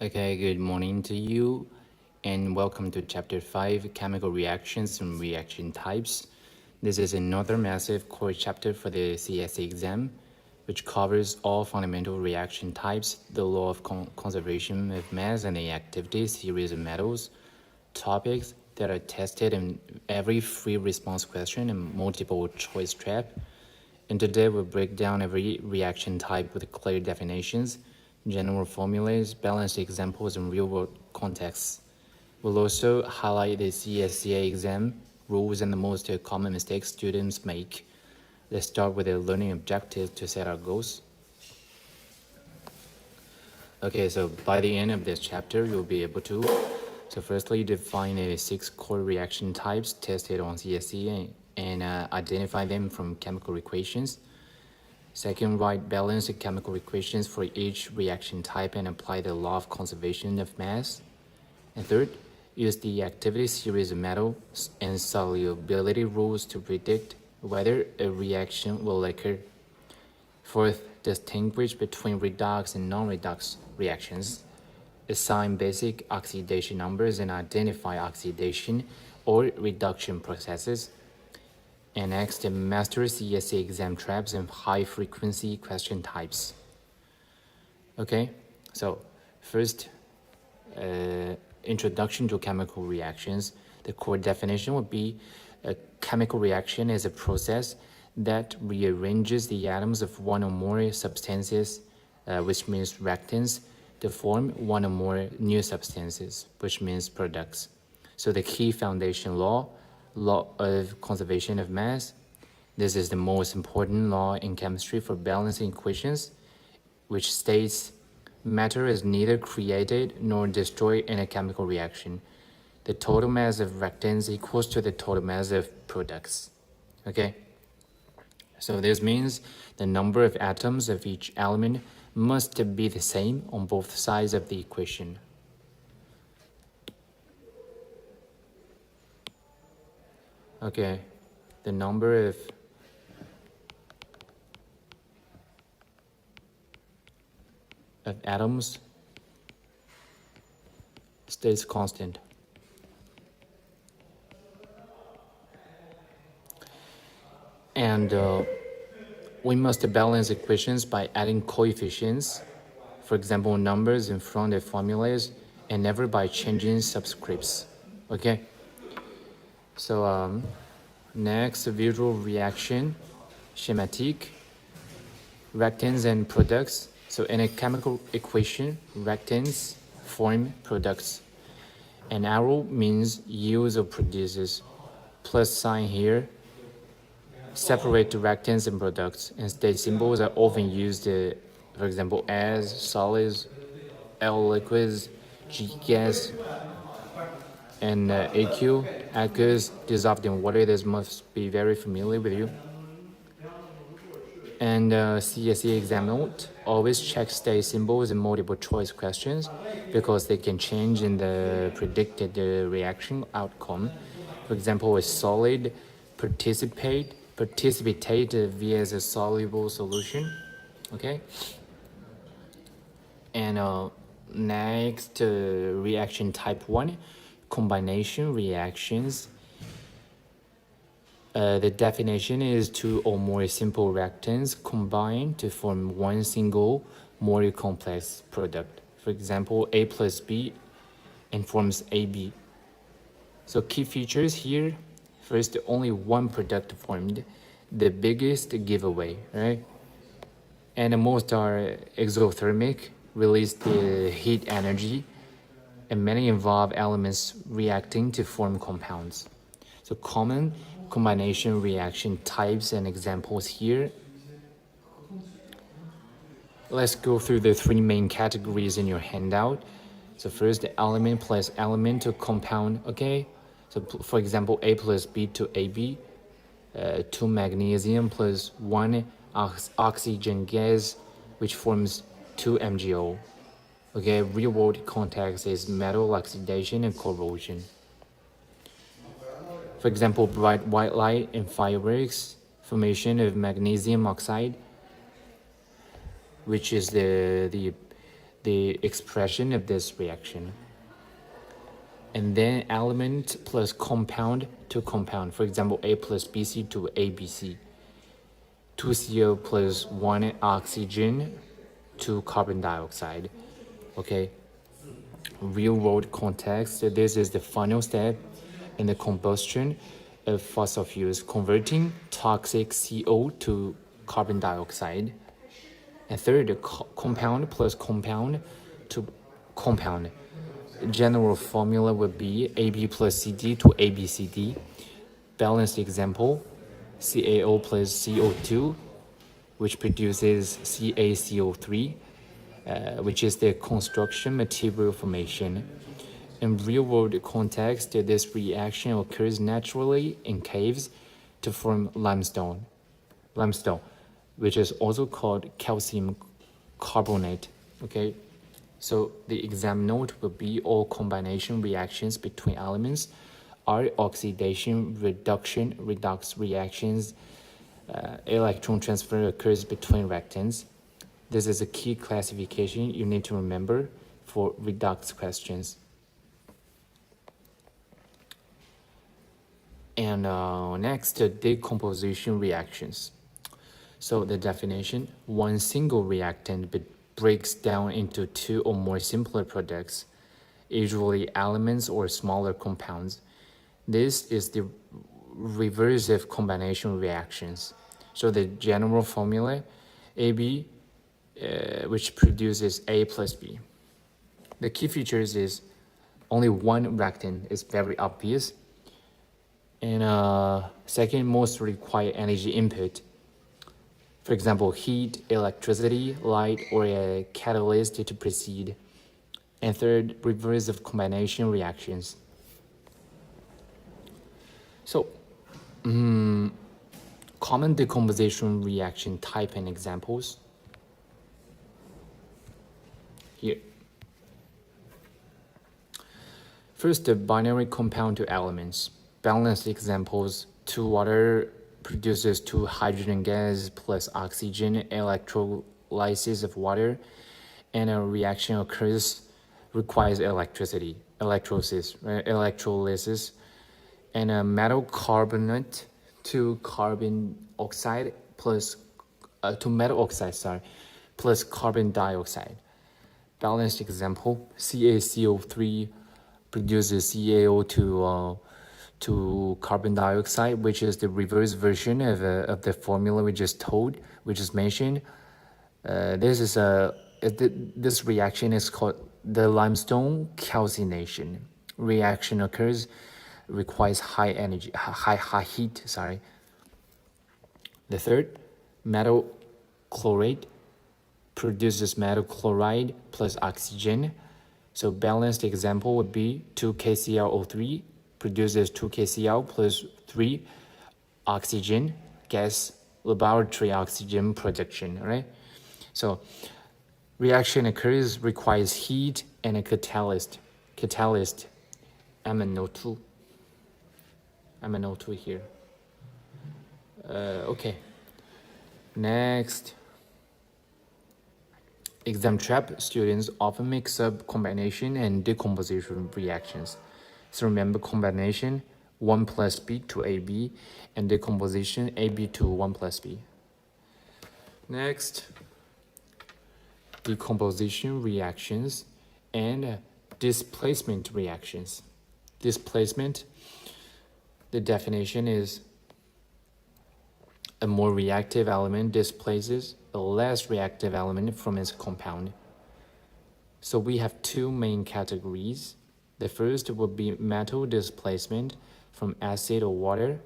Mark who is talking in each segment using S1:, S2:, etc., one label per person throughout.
S1: Okay, good morning to you, and welcome to Chapter 5, Chemical Reactions and Reaction Types. This is another massive core chapter for the CSCA exam, which covers all fundamental reaction types, the law of conservation of mass and the activity series of metals, topics that are tested in every free response question and multiple choice trap. And today we'll break down every reaction type with clear definitions, general formulas, balanced examples, and real-world contexts. We'll also highlight the CSCA exam rules and the most common mistakes students make. Let's start with the learning objectives to set our goals. Okay, so by the end of this chapter, you'll be able to firstly define the 6 core reaction types tested on CSCA and identify them from chemical equations. Second, write balanced chemical equations for each reaction type and apply the law of conservation of mass. And third, use the activity series of metals and solubility rules to predict whether a reaction will occur. Fourth, distinguish between redox and non-redox reactions. Assign basic oxidation numbers and identify oxidation or reduction processes. And next, master CSCA exam traps and high-frequency question types. Okay, so first, introduction to chemical reactions. The core definition would be a chemical reaction is a process that rearranges the atoms of one or more substances, which means reactants, to form one or more new substances, which means products. So the key foundation law of conservation of mass. This is the most important law in chemistry for balancing equations, which states matter is neither created nor destroyed in a chemical reaction. The total mass of reactants equals to the total mass of products. Okay? So this means the number of atoms of each element must be the same on both sides of the equation. Okay, the number of atoms stays constant. And we must balance equations by adding coefficients, for example, numbers in front of formulas, and never by changing subscripts. Okay? So next, visual reaction, schematic, reactants and products. So in a chemical equation, reactants form products. An arrow means use or produces. Plus sign here separate the reactants and products. And state symbols are often used, for example, as solids, L liquids, G gas, and AQ, aqueous, dissolved in water. This must be very familiar with you. And CSCA exam note, always check state symbols in multiple choice questions because they can change in the predicted reaction outcome. For example, a solid precipitate via a soluble solution. Okay. And next, reaction type 1, combination reactions. The definition is 2 or more simple reactants combine to form one single, more complex product. For example, A plus B and forms AB. So key features here, first, only one product formed, the biggest giveaway, right? And most are exothermic, release the heat energy, and many involve elements reacting to form compounds. So common combination reaction types and examples here. Let's go through the 3 main categories in your handout. So first, the element plus element to compound, okay? So for example, A plus B to AB, 2 magnesium plus 1 oxygen gas, which forms 2 MgO. Okay, real-world context is metal oxidation and corrosion. For example, bright white light in fireworks, formation of magnesium oxide, which is the the expression of this reaction. And then element plus compound to compound. For example, A plus BC to ABC. 2CO plus 1 oxygen to carbon dioxide. Okay. Real world context, this is the final step in the combustion of fossil fuels, converting toxic CO to carbon dioxide. And third, compound plus compound to compound. General formula would be AB plus CD to ABCD. Balanced example, CaO plus CO2, which produces CaCO3, which is the construction material formation. In real-world context, this reaction occurs naturally in caves to form limestone, which is also called calcium carbonate. Okay, so the exam note will be all combination reactions between elements are oxidation, reduction, redox reactions. Electron transfer occurs between reactants. This is a key classification you need to remember for redox questions. And next, decomposition reactions. So the definition, one single reactant breaks down into two or more simpler products, usually elements or smaller compounds. This is the reverse of combination reactions. So the general formula, AB, which produces A plus B. The key features is only one reactant is very obvious. And second, most require energy input. For example, heat, electricity, light, or a catalyst to proceed. And third, reverse of combination reactions. So, common decomposition reaction type and examples. Here. First, the binary compound to elements. Balanced examples, 2 water produces 2 hydrogen gas plus oxygen, electrolysis of water, and a reaction occurs, requires electricity, electrolysis, and a metal carbonate to carbon oxide plus, to metal oxide, plus carbon dioxide. Balanced example, CaCO3 produces CaO2 to carbon dioxide, which is the reverse version of the formula we just mentioned. This reaction is called the limestone calcination. Reaction occurs, requires high heat. The third, metal chloride produces metal chloride plus oxygen. So balanced example would be 2 KClO3 produces 2 KCl plus 3 oxygen gas, laboratory oxygen production, right? So reaction occurs, requires heat and a catalyst, MnO2 here. Okay, next. Exam trap, students often mix up combination and decomposition reactions. So remember combination, 1 plus B to AB, and decomposition, AB to 1 plus B. Next, decomposition reactions and displacement reactions. Displacement, the definition is a more reactive element displaces a less reactive element from its compound. So we have 2 main categories. The first would be metal displacement from acid or water.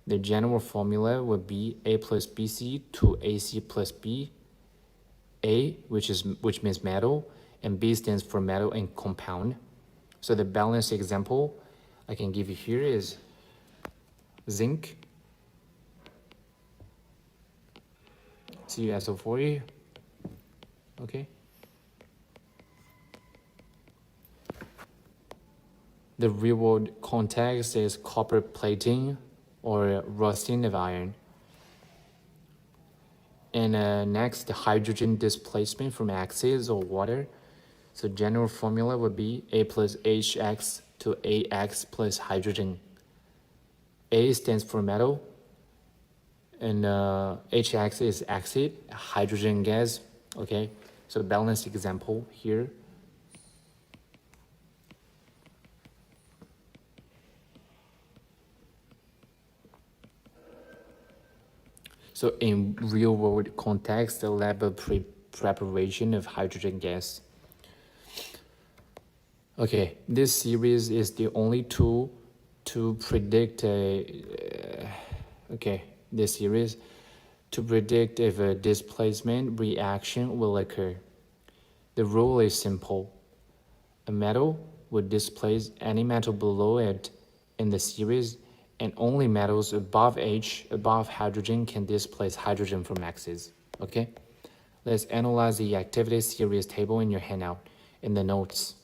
S1: The general formula would be A plus BC to AC plus B. A, which means metal, and B stands for metal and compound. So the balanced example I can give you here is zinc, CuSO4, okay? The real-world context is copper plating or rusting of iron. And next, the hydrogen displacement from acids or water. So general formula would be A plus HX to AX plus hydrogen. A stands for metal, and HX is acid, hydrogen gas, okay? So balanced example here. So in real world context, the lab preparation of hydrogen gas. Okay, this series is the only tool to predict this series to predict if a displacement reaction will occur. The rule is simple. A metal would displace any metal below it in the series, and only metals above H, above hydrogen, can displace hydrogen from axis. Okay? Let's analyze the activity series table in your handout in the notes.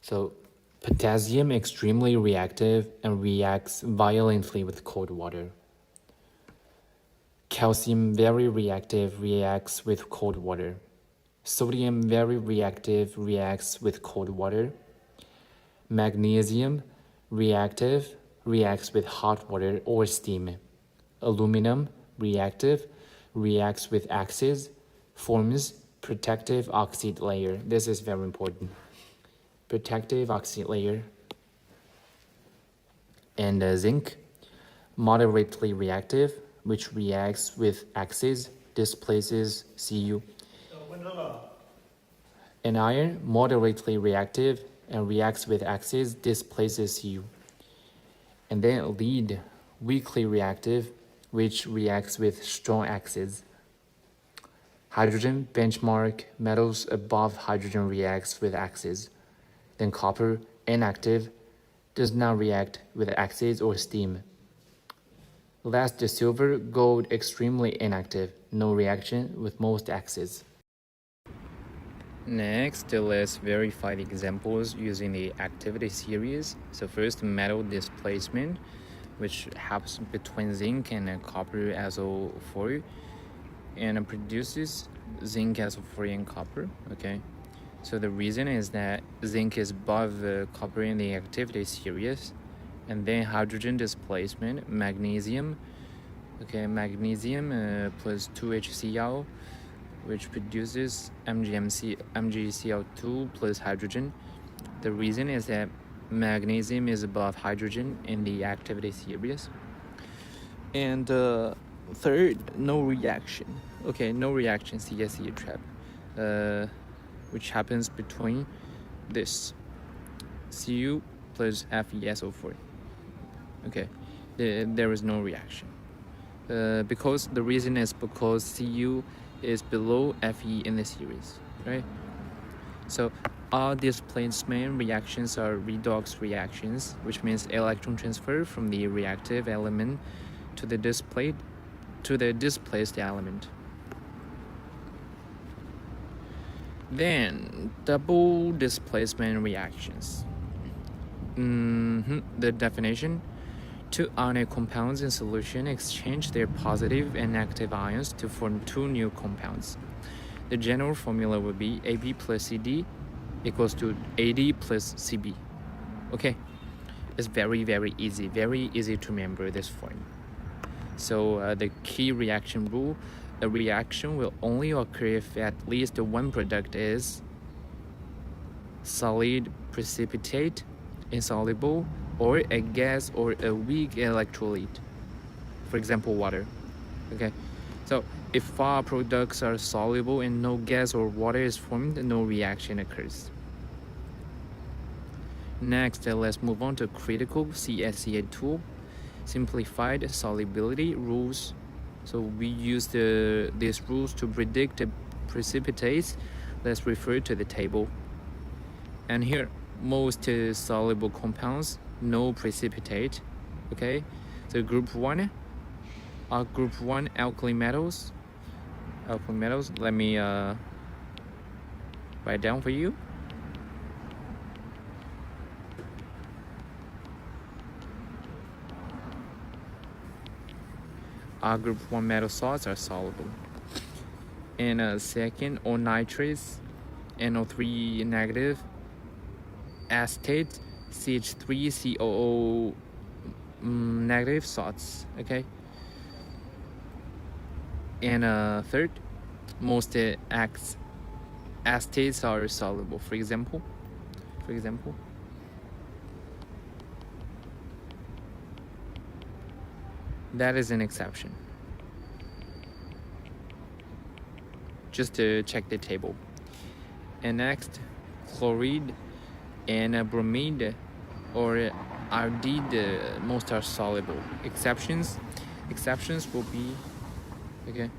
S1: So, potassium extremely reactive and reacts violently with cold water. Calcium very reactive, reacts with cold water. Sodium very reactive, reacts with cold water. Magnesium reactive, reacts with hot water or steam. Aluminum reactive, reacts with acids, forms protective oxide layer. This is very important. Protective oxide layer. And zinc, moderately reactive, which reacts with acids, displaces Cu. And iron, moderately reactive and reacts with acids, displaces Cu. And then lead, weakly reactive, which reacts with strong acids. Hydrogen, benchmark, metals above hydrogen reacts with acids. Then copper, inactive, does not react with acids or steam. Last, the silver, gold, extremely inactive, no reaction with most acids. Next, let's verify the examples using the activity series. So first, metal displacement, which happens between zinc and copper SO4, and produces zinc SO4 and copper, okay? So the reason is that zinc is above copper in the activity series, and then hydrogen displacement, magnesium, okay, magnesium plus 2HCl, which produces MgCl2 plus hydrogen. The reason is that magnesium is above hydrogen in the activity series. And third, no reaction. Okay, no reaction, CSCA trap, which happens between this Cu plus FeSO4. Okay, there is no reaction. Because the reason is because Cu is below Fe in the series, right? So all displacement reactions are redox reactions, which means electron transfer from the reactive element to the displaced element. Then double displacement reactions. The definition: two ionic compounds in solution exchange their positive and negative ions to form two new compounds. The general formula would be AB plus CD equals to AD plus CB. Okay, it's very easy to remember this form. So the key reaction rule: a reaction will only occur if at least one product is solid, precipitate, insoluble, or a gas or a weak electrolyte, for example water. Okay, so if all products are soluble and no gas or water is formed, no reaction occurs. Next, let's move on to critical CSCA tool, simplified solubility rules. So we use these rules to predict the precipitates. Let's refer to the table. And here, most soluble compounds, no precipitate. Okay, so group 1 are group 1 alkali metals. Let me write down for you. Our group 1 metal salts are soluble. and second, all nitrates, NO3 negative, acetate, CH3COO negative salts. Okay. And third, most acetates are soluble. For example, that is an exception. Just to check the table. And next, chloride and bromide or iodide, most are soluble. Exceptions will be okay.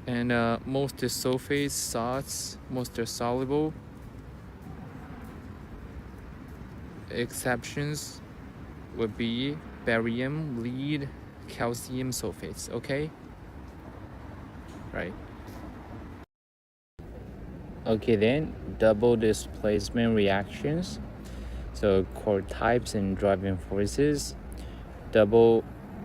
S1: And most sulfates, salts, most are soluble. Exceptions would be barium, lead, calcium sulfates. Okay, right. Okay, then double displacement reactions. So core types and driving forces. Double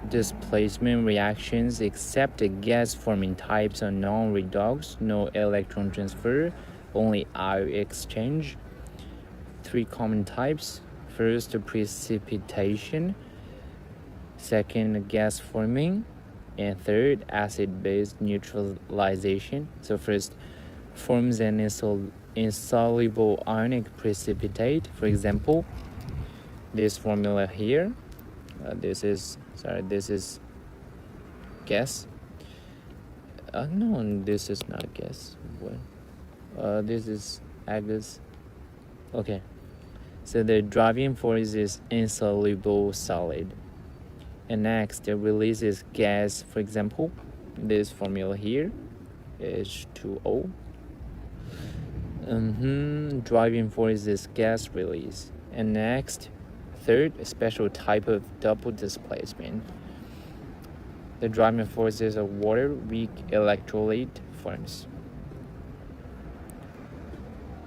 S1: displacement reactions except the gas forming types are non-redox, no electron transfer, only ion exchange. Three common types. First, precipitation. Second, gas forming. And third, acid-base neutralization. So first, forms an insoluble ionic precipitate. For example, this formula here. This is gas. No, this is not gas. This is Agus. Okay. So the driving force is insoluble solid. And next, it releases gas. For example, this formula here, H2O. Driving force is gas release. And next, third, a special type of double displacement. The driving force is a water-weak electrolyte forms.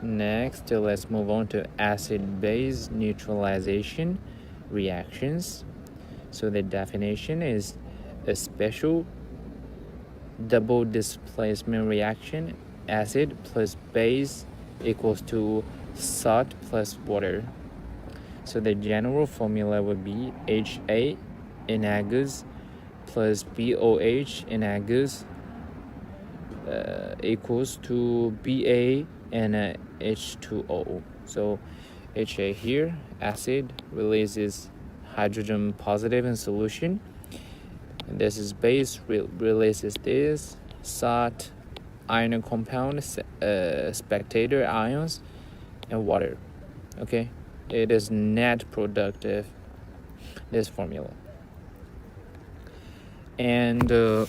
S1: Next, let's move on to acid-base neutralization reactions. So the definition is a special double displacement reaction. Acid plus base equals to salt plus water. So the general formula would be HA in Agus plus BOH in Agus equals to BA and H2O. So HA here, acid, releases hydrogen positive in solution. And this is base, releases this, salt, iron compound, spectator ions, and water. Okay, it is net productive, this formula. And the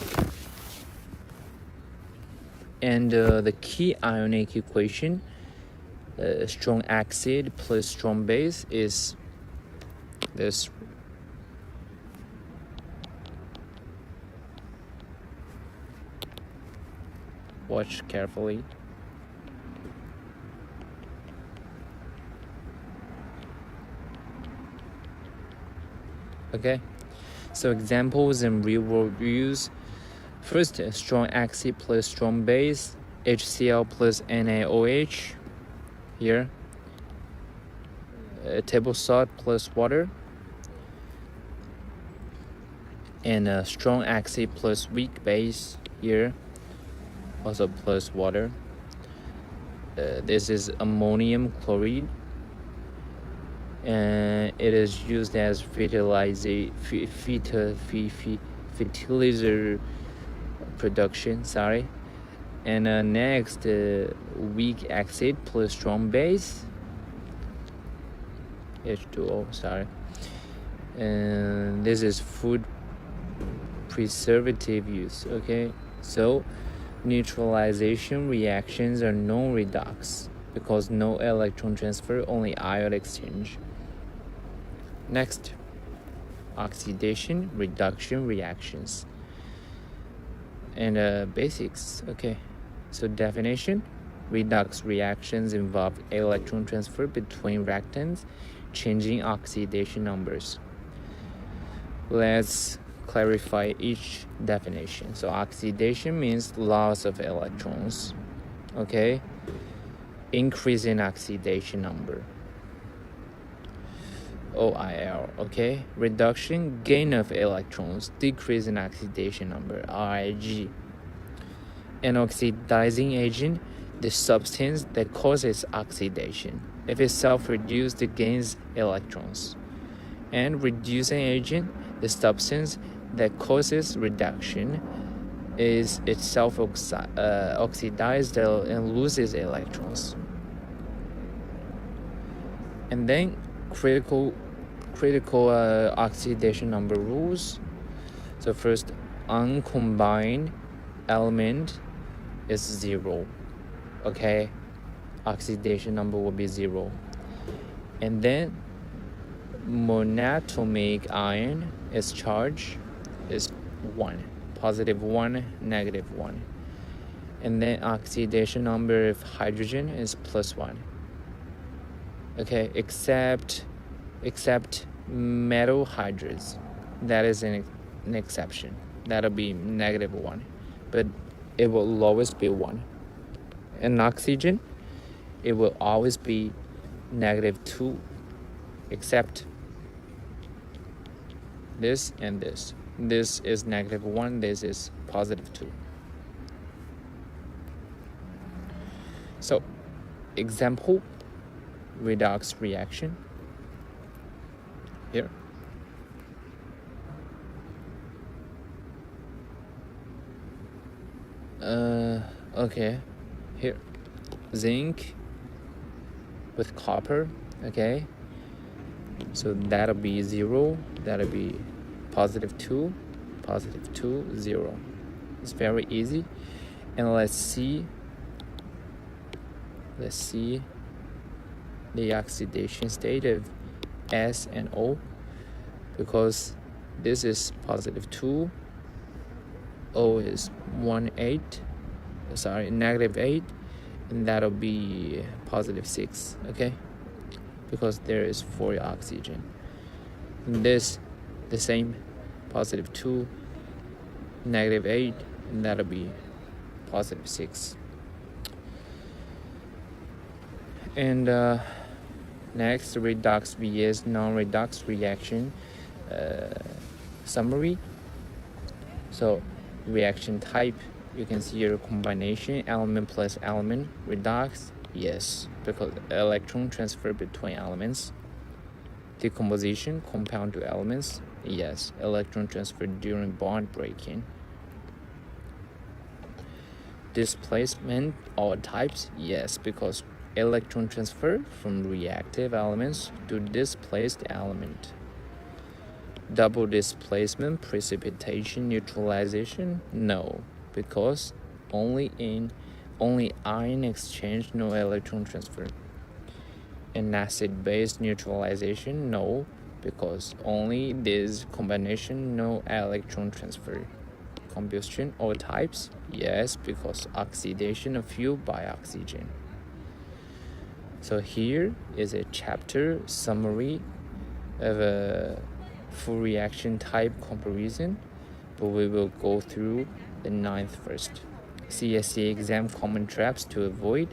S1: key ionic equation, strong acid plus strong base, is this. Watch carefully. Okay, so examples and real-world use. First, strong acid plus strong base, HCl plus NaOH. Here, table salt plus water, and strong acid plus weak base here, also plus water. This is ammonium chloride, and it is used as fertilizer production. And next, weak acid plus strong base, H2O. And this is food preservative use. Okay, so neutralization reactions are non-redox because no electron transfer, only ion exchange. Next, oxidation reduction reactions and basics. Okay, so definition: redox reactions involve electron transfer between reactants, changing oxidation numbers. Let's clarify each definition. So oxidation means loss of electrons, okay? Increase in oxidation number, OIL, okay? Reduction, gain of electrons, decrease in oxidation number, RIG. An oxidizing agent, the substance that causes oxidation. If it's self-reduced, it gains electrons. And reducing agent, the substance that causes reduction, is itself oxidized and loses electrons. And then critical oxidation number rules. So first, uncombined element is 0, okay? Oxidation number will be 0. And then monatomic ion is charge is 1, positive 1, negative 1. And then oxidation number of hydrogen is +1. Okay, except metal hydrides, that is an exception. That'll be -1, but it will always be 1. And oxygen, it will always be -2, except this and this. This is -1, this is +2. So, example, redox reaction. Here. Okay, here, zinc with copper, okay, so that'll be 0, that'll be +2, +2, 0. It's very easy. And let's see the oxidation state of S and O, because this is +2, O is -8, and that'll be +6, okay, because there is 4 oxygen. And this the same, +2, -8, and that'll be +6. And next, redox vs non-redox reaction summary. So reaction type, you can see your combination, element plus element. Redox, yes, because electron transfer between elements. Decomposition, compound to elements, yes, electron transfer during bond breaking. Displacement, all types, yes, because electron transfer from reactive elements to displaced element. Double displacement, precipitation, neutralization, no, because only ion exchange, no electron transfer. And acid-base neutralization, no, because only this combination, no electron transfer. Combustion, all types, yes, because oxidation of fuel by oxygen. So here is a chapter summary of a full reaction type comparison, but we will go through the 9th first. CSCA exam common traps to avoid.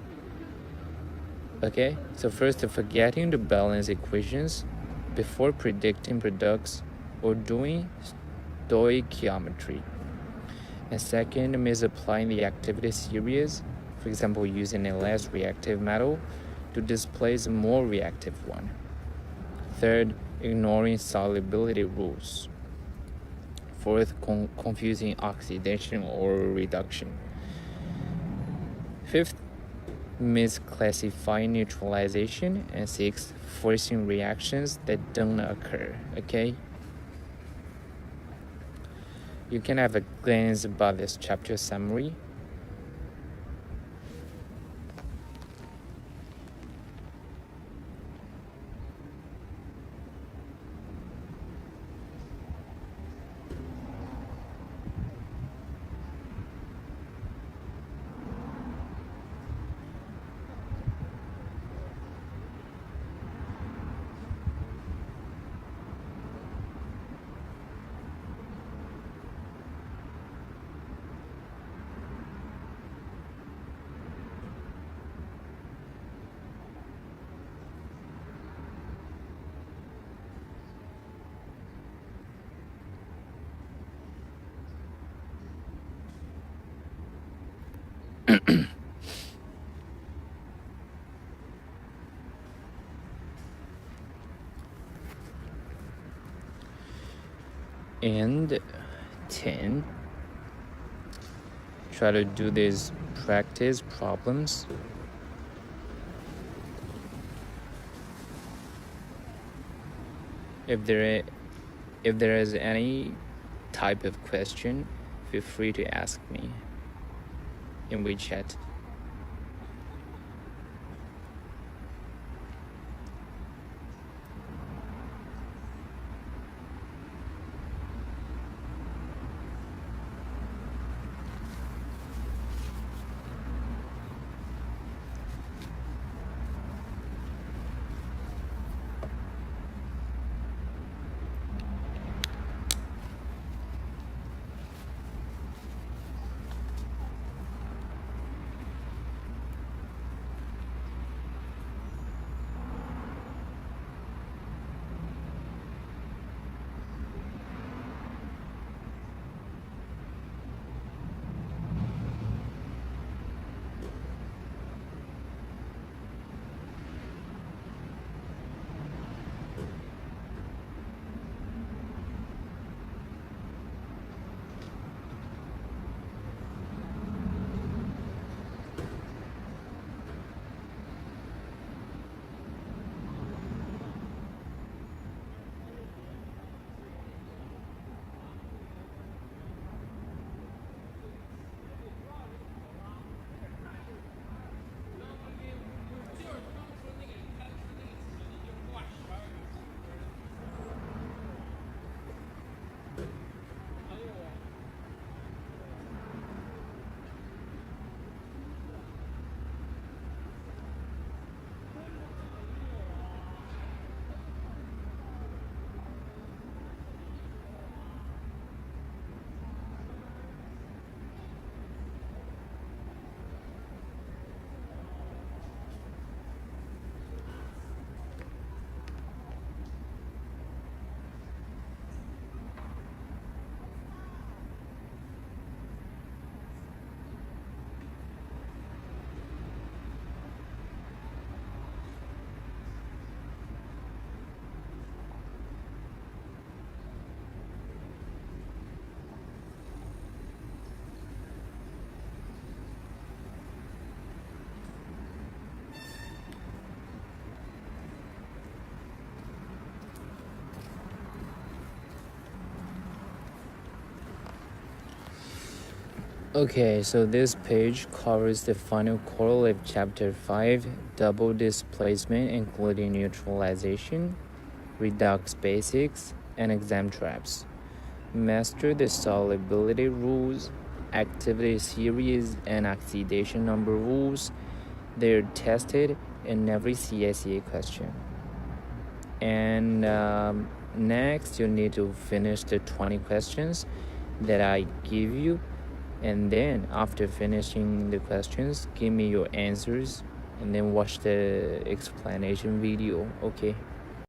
S1: Okay, so first, forgetting to balance equations before predicting products or doing stoichiometry. And second, misapplying the activity series, for example, using a less reactive metal to displace a more reactive one. Third, ignoring solubility rules. Fourth, confusing oxidation or reduction. Fifth, misclassifying neutralization. And sixth, forcing reactions that don't occur. Okay? You can have a glance about this chapter summary. And 10. Try to do these practice problems. If there is any type of question, feel free to ask me in WeChat. Okay, so this page covers the final quarter of Chapter 5, double displacement, including neutralization, redox basics, and exam traps. Master the solubility rules, activity series, and oxidation number rules. They're tested in every CSCA question. And next, you need to finish the 20 questions that I give you. And then after finishing the questions, give me your answers and then watch the explanation video. Okay.